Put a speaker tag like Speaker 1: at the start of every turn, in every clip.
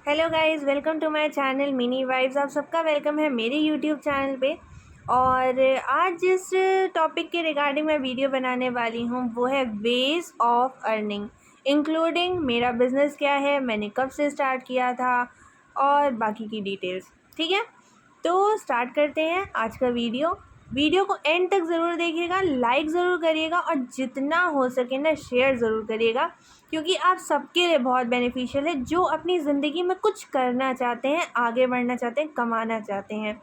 Speaker 1: Hello guys, welcome to my channel mini vibes. आप सबका welcome है मेरे यूट्यूब चैनल पे। और आज जिस टॉपिक के रिगार्डिंग मैं वीडियो बनाने वाली हूँ वो है वेज ऑफ अर्निंग, इंक्लूडिंग मेरा बिज़नेस क्या है, मैंने कब से स्टार्ट किया था और बाकी की डिटेल्स। ठीक है, तो स्टार्ट करते हैं आज का वीडियो को एंड तक ज़रूर देखिएगा, लाइक ज़रूर करिएगा और जितना हो सके ना शेयर ज़रूर करिएगा, क्योंकि आप सबके लिए बहुत बेनिफिशियल है जो अपनी ज़िंदगी में कुछ करना चाहते हैं, आगे बढ़ना चाहते हैं, कमाना चाहते हैं।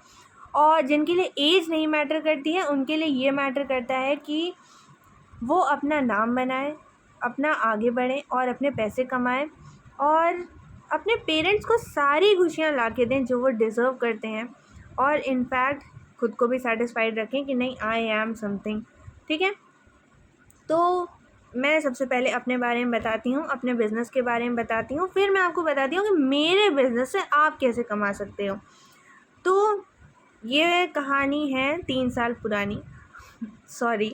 Speaker 1: और जिनके लिए एज नहीं मैटर करती है उनके लिए ये मैटर करता है कि वो अपना नाम बनाए, अपना आगे बढ़ें और अपने पैसे कमाएं और अपने पेरेंट्स को सारी खुशियाँ ला के दें जो वो डिज़र्व करते हैं। और इनफैक्ट खुद को भी सेटिस्फाइड रखें कि नहीं, आई एम समथिंग। ठीक है, तो मैं सबसे पहले अपने बारे में बताती हूँ, अपने बिज़नेस के बारे में बताती हूँ, फिर मैं आपको बताती हूँ कि मेरे बिज़नेस से आप कैसे कमा सकते हो। तो ये कहानी है 3 साल पुरानी सॉरी,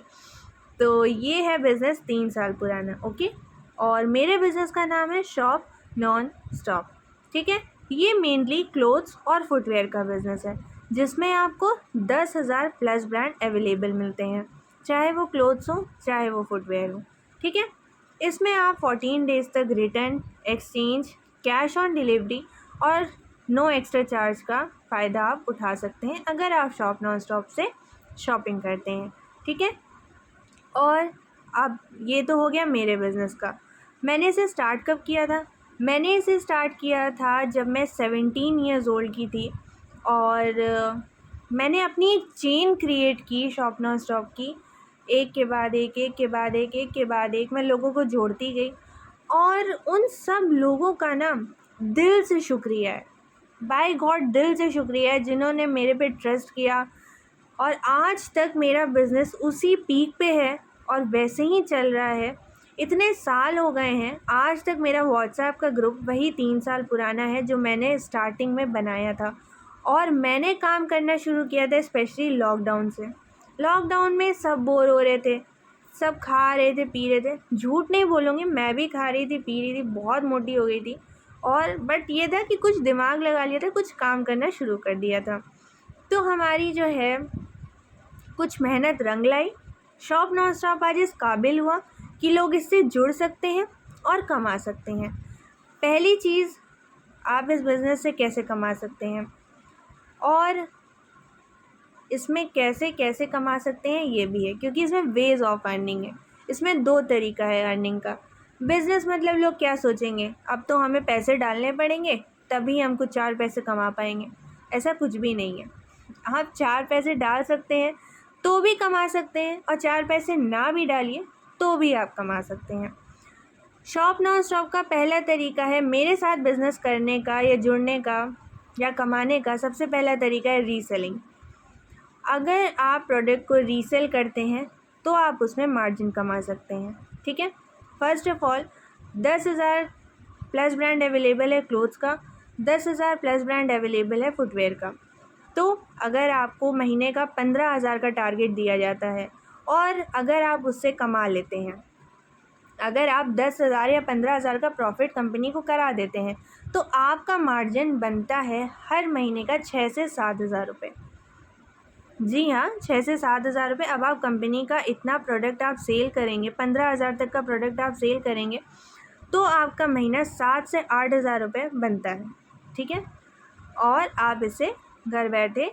Speaker 1: तो ये है बिज़नेस 3 साल पुराना। ओके, और मेरे बिज़नेस का नाम है शॉप नॉन स्टॉप। ठीक है, ये मेनली क्लोथ्स और फुटवेयर का बिज़नेस है जिसमें आपको 10,000 प्लस ब्रांड अवेलेबल मिलते हैं, चाहे वो क्लोथ्स हो चाहे वो फुटवेयर हो। ठीक है, इसमें आप 14 डेज़ तक return, exchange, cash on delivery और नो एक्स्ट्रा चार्ज का फ़ायदा आप उठा सकते हैं अगर आप शॉप नॉन स्टॉप से शॉपिंग करते हैं। ठीक है, और अब ये तो हो गया मेरे बिज़नेस का। मैंने इसे स्टार्ट कब किया था? मैंने इसे स्टार्ट किया था जब मैं 17 ईयर्स ओल्ड की थी और मैंने अपनी एक चेन क्रिएट की शॉप नॉन स्टॉप की। एक के बाद एक, एक के बाद एक के बाद एक मैं लोगों को जोड़ती गई और उन सब लोगों का ना दिल से शुक्रिया है, बाय गॉड दिल से शुक्रिया है, जिन्होंने मेरे पे ट्रस्ट किया। और आज तक मेरा बिज़नेस उसी पीक पे है और वैसे ही चल रहा है। इतने साल हो गए हैं, आज तक मेरा व्हाट्सएप का ग्रुप वही 3 साल पुराना है जो मैंने स्टार्टिंग में बनाया था। और मैंने काम करना शुरू किया था स्पेशली लॉकडाउन से। लॉकडाउन में सब बोर हो रहे थे, सब खा रहे थे, पी रहे थे। झूठ नहीं बोलूँगी, मैं भी खा रही थी, पी रही थी, बहुत मोटी हो गई थी। और बट ये था कि कुछ दिमाग लगा लिया था, कुछ काम करना शुरू कर दिया था। तो हमारी जो है कुछ मेहनत रंग लाई। शॉप नॉन स्टॉप आज इस काबिल हुआ कि लोग इससे जुड़ सकते हैं और कमा सकते हैं। पहली चीज़, आप इस बिज़नेस से कैसे कमा सकते हैं और इसमें कैसे कैसे कमा सकते हैं ये भी है, क्योंकि इसमें वेज ऑफ अर्निंग है। इसमें 2 तरीका है अर्निंग का। बिज़नेस मतलब लोग क्या सोचेंगे, अब तो हमें पैसे डालने पड़ेंगे तभी हम कुछ 4 पैसे कमा पाएंगे। ऐसा कुछ भी नहीं है। आप 4 पैसे डाल सकते हैं तो भी कमा सकते हैं और 4 पैसे ना भी डालिए तो भी आप कमा सकते हैं। शॉप नॉन स्टॉप का पहला तरीका है मेरे साथ बिज़नेस करने का या जुड़ने का या कमाने का। सबसे पहला तरीका है रीसेलिंग। अगर आप प्रोडक्ट को रीसेल करते हैं तो आप उसमें मार्जिन कमा सकते हैं। ठीक है, first of all 10,000 plus brand available है क्लोथ्स का, 10,000 प्लस ब्रांड अवेलेबल है फुटवेयर का। तो अगर आपको महीने का 15,000 का टारगेट दिया जाता है और अगर आप उससे कमा लेते हैं, अगर आप 10,000 या 15,000 का प्रॉफिट कंपनी को करा देते हैं तो आपका मार्जिन बनता है हर महीने का 6 से 7,000 रुपये। जी हाँ, 6 से 7,000 रुपये। अब आप कंपनी का इतना प्रोडक्ट आप सेल करेंगे, 15,000 तक का प्रोडक्ट आप सेल करेंगे तो आपका महीना 7 से 8,000 रुपये बनता है। ठीक है, और आप इसे घर बैठे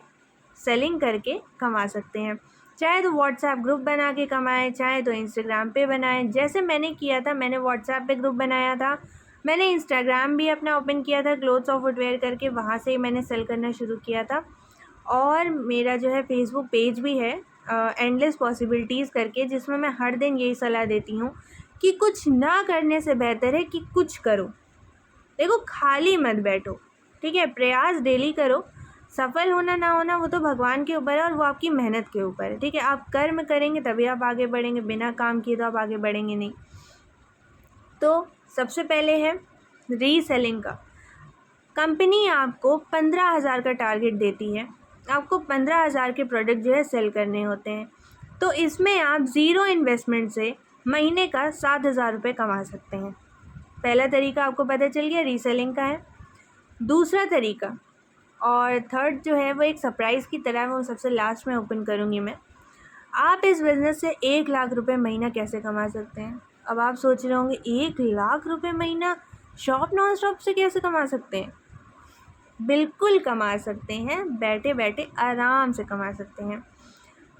Speaker 1: सेलिंग करके कमा सकते हैं। चाहे तो व्हाट्सएप ग्रुप बना के कमाएं, चाहे तो इंस्टाग्राम पे बनाएं। जैसे मैंने किया था, मैंने व्हाट्सएप पे ग्रुप बनाया था, मैंने इंस्टाग्राम भी अपना ओपन किया था क्लोथ्स और फुटवेयर करके, वहाँ से ही मैंने सेल करना शुरू किया था। और मेरा जो है फेसबुक पेज भी है एंडलेस पॉसिबिलिटीज़ करके, जिसमें मैं हर दिन यही सलाह देती हूँ कि कुछ ना करने से बेहतर है कि कुछ करो। देखो, खाली मत बैठो। ठीक है, प्रयास डेली करो। सफल होना ना होना वो तो भगवान के ऊपर है और वो आपकी मेहनत के ऊपर है। ठीक है, आप कर्म करेंगे तभी आप आगे बढ़ेंगे, बिना काम किए तो आप आगे बढ़ेंगे नहीं। तो सबसे पहले है रीसेलिंग का। कंपनी आपको 15,000 का टारगेट देती है, आपको 15,000 के प्रोडक्ट जो है सेल करने होते हैं। तो इसमें आप ज़ीरो इन्वेस्टमेंट से महीने का 7,000 रुपये कमा सकते हैं। पहला तरीका आपको पता चल गया, रीसेलिंग का है। दूसरा तरीका और थर्ड जो है वो एक सरप्राइज़ की तरह है, वो सबसे लास्ट में ओपन करूँगी मैं। आप इस बिज़नेस से 1 लाख रुपए महीना कैसे कमा सकते हैं? अब आप सोच रहे होंगे 1 लाख रुपए महीना शॉप नॉन स्टॉप से कैसे कमा सकते हैं? बिल्कुल कमा सकते हैं, बैठे-बैठे आराम से कमा सकते हैं।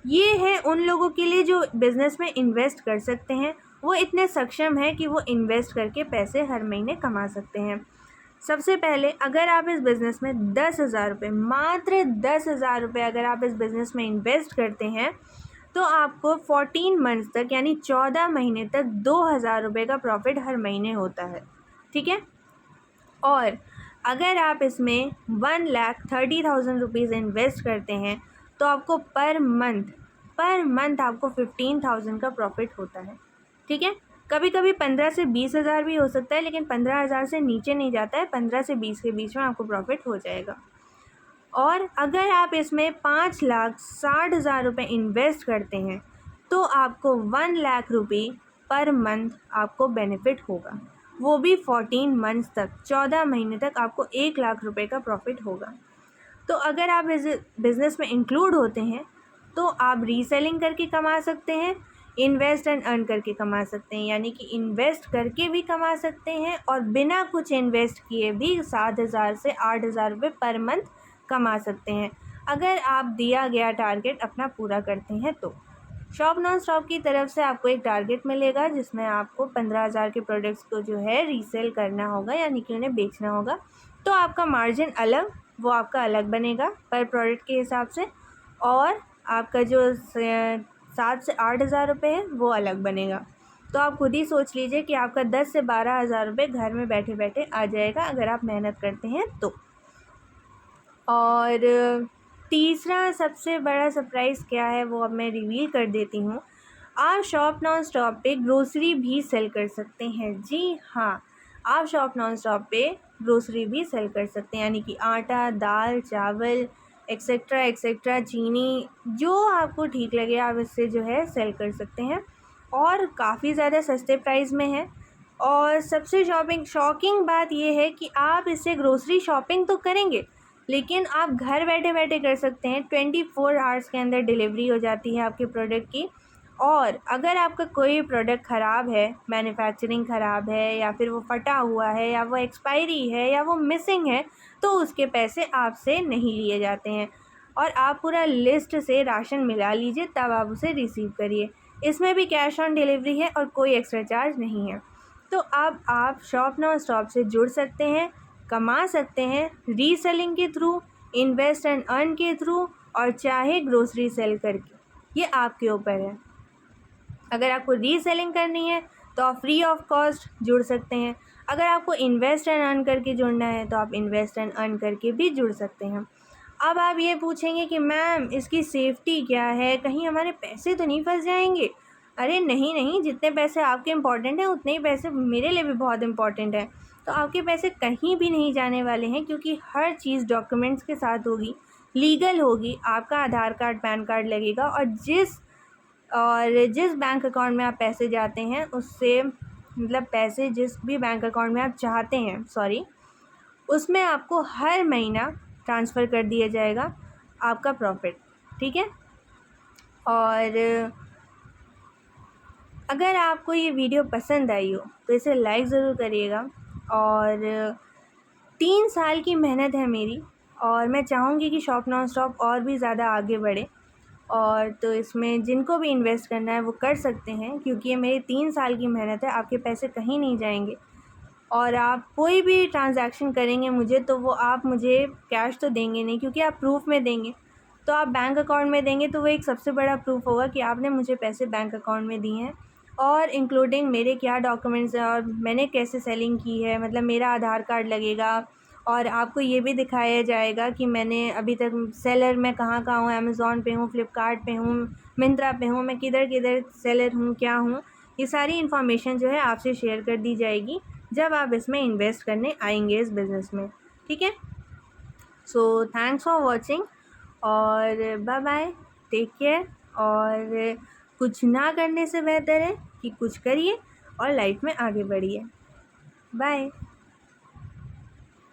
Speaker 1: ये है उन लोगों के लिए जो बिज़नेस में इन्वेस्ट कर सकते हैं, वो इतने सक्षम हैं कि वो इन्वेस्ट करके पैसे हर महीने कमा सकते हैं। सबसे पहले अगर आप इस बिज़नेस में 10,000 रुपये, मात्र 10,000 रुपये अगर आप इस बिज़नेस में इन्वेस्ट करते हैं, तो आपको 14 मंथ्स तक यानी 14 महीने तक 2,000 रुपये का प्रॉफिट हर महीने होता है, ठीक है। और अगर आप इसमें 1,30,000 रुपीज़ इन्वेस्ट करते हैं, तो आपको पर मंथ आपको 15,000 का प्रॉफिट होता है, ठीक है। कभी कभी 15 से 20,000 भी हो सकता है, लेकिन 15,000 से नीचे नहीं जाता है, 15 से 20 के बीच में आपको प्रॉफिट हो जाएगा। और अगर आप इसमें 5,60,000 रुपये इन्वेस्ट करते हैं, तो आपको 1 लाख रुपये पर मंथ आपको बेनिफिट होगा, वो भी 14 मंथ्स तक, 14 महीने तक आपको 1 लाख रुपये का प्रॉफिट होगा। तो अगर आप इस बिज़नेस में इंक्लूड होते हैं, तो आप रीसेलिंग करके कमा सकते हैं, इन्वेस्ट एंड अर्न करके कमा सकते हैं, यानी कि इन्वेस्ट करके भी कमा सकते हैं और बिना कुछ इन्वेस्ट किए भी 7,000 से 8,000 रुपये पर मंथ कमा सकते हैं, अगर आप दिया गया टारगेट अपना पूरा करते हैं तो। शॉप नॉन स्टॉप की तरफ से आपको एक टारगेट मिलेगा, जिसमें आपको 15,000 के प्रोडक्ट्स को जो है रीसेल करना होगा, यानी कि उन्हें बेचना होगा। तो आपका मार्जिन अलग, वो आपका अलग बनेगा पर प्रोडक्ट के हिसाब से, और आपका जो 7 से 8,000 रुपये है वो अलग बनेगा। तो आप खुद ही सोच लीजिए कि आपका 10 से 12,000 रुपये घर में बैठे बैठे आ जाएगा, अगर आप मेहनत करते हैं तो। और तीसरा सबसे बड़ा सरप्राइज़ क्या है वो अब मैं रिवील कर देती हूँ। आप शॉप नॉन स्टॉप पे ग्रोसरी भी सेल कर सकते हैं। जी हाँ, आप शॉप नॉन स्टॉप पे ग्रोसरी भी सेल कर सकते हैं, यानी कि आटा, दाल, चावल एक्सेट्रा एक्सेट्रा, चीनी, जो आपको ठीक लगे आप इससे जो है सेल कर सकते हैं, और काफ़ी ज़्यादा सस्ते प्राइस में है। और सबसे शॉकिंग बात यह है कि आप इससे ग्रोसरी शॉपिंग तो करेंगे, लेकिन आप घर बैठे बैठे कर सकते हैं। 24 आवर्स के अंदर डिलीवरी हो जाती है आपके प्रोडक्ट की। और अगर आपका कोई प्रोडक्ट ख़राब है, मैन्युफैक्चरिंग ख़राब है, या फिर वो फटा हुआ है, या वो एक्सपायरी है, या वो मिसिंग है, तो उसके पैसे आपसे नहीं लिए जाते हैं, और आप पूरा लिस्ट से राशन मिला लीजिए, तब आप उसे रिसीव करिए। इसमें भी कैश ऑन डिलीवरी है और कोई एक्स्ट्रा चार्ज नहीं है। तो अब आप शॉप नॉन स्टॉप से जुड़ सकते हैं, कमा सकते हैं रीसेलिंग के थ्रू, इन्वेस्ट एंड अर्न के थ्रू, और चाहे ग्रोसरी सेल करके, ये आपके ऊपर है। अगर आपको रीसेलिंग करनी है तो आप फ्री ऑफ कॉस्ट जुड़ सकते हैं। अगर आपको इन्वेस्ट एंड अर्न करके जुड़ना है तो आप इन्वेस्ट एंड अर्न करके भी जुड़ सकते हैं। अब आप ये पूछेंगे कि मैम इसकी सेफ्टी क्या है, कहीं हमारे पैसे तो नहीं फंस जाएंगे? अरे नहीं, जितने पैसे आपके इम्पॉर्टेंट हैं उतने ही पैसे मेरे लिए भी बहुत इम्पॉर्टेंट है। तो आपके पैसे कहीं भी नहीं जाने वाले हैं, क्योंकि हर चीज़ डॉक्यूमेंट्स के साथ होगी, लीगल होगी। आपका आधार कार्ड, पैन कार्ड लगेगा, और जिस बैंक अकाउंट में आप पैसे जाते हैं उससे, मतलब पैसे जिस भी बैंक अकाउंट में आप चाहते हैं उसमें आपको हर महीना ट्रांसफ़र कर दिया जाएगा आपका प्रॉफिट, ठीक है। और अगर आपको ये वीडियो पसंद आई हो तो इसे लाइक ज़रूर करिएगा। और 3 साल की मेहनत है मेरी, और मैं चाहूँगी कि शॉप नॉन स्टॉप और भी ज़्यादा आगे बढ़े। और तो इसमें जिनको भी इन्वेस्ट करना है वो कर सकते हैं, क्योंकि ये मेरी 3 साल की मेहनत है। आपके पैसे कहीं नहीं जाएंगे, और आप कोई भी ट्रांजैक्शन करेंगे मुझे, तो वो आप मुझे कैश तो देंगे नहीं, क्योंकि आप प्रूफ में देंगे। तो आप बैंक अकाउंट में देंगे तो वो एक सबसे बड़ा प्रूफ होगा कि आपने मुझे पैसे बैंक अकाउंट में दिए हैं, और इंक्लूडिंग मेरे क्या डॉक्यूमेंट्स हैं और मैंने कैसे सेलिंग की है, मतलब मेरा आधार कार्ड लगेगा। और आपको ये भी दिखाया जाएगा कि मैंने अभी तक सेलर में कहाँ हूँ, अमेज़ॉन पे हूँ, फ्लिपकार्ट पे हूँ, मिंत्रा पे हूँ, मैं किधर किधर सेलर हूँ, क्या हूँ। ये सारी इन्फॉर्मेशन जो है आपसे शेयर कर दी जाएगी जब आप इसमें इन्वेस्ट करने आएंगे इस बिज़नेस में, ठीक है। सो थैंक्स फॉर वॉचिंग, और बाय बाय, टेक केयर। और कुछ ना करने से बेहतर है कि कुछ करिए और लाइफ में आगे बढ़िए। बाय।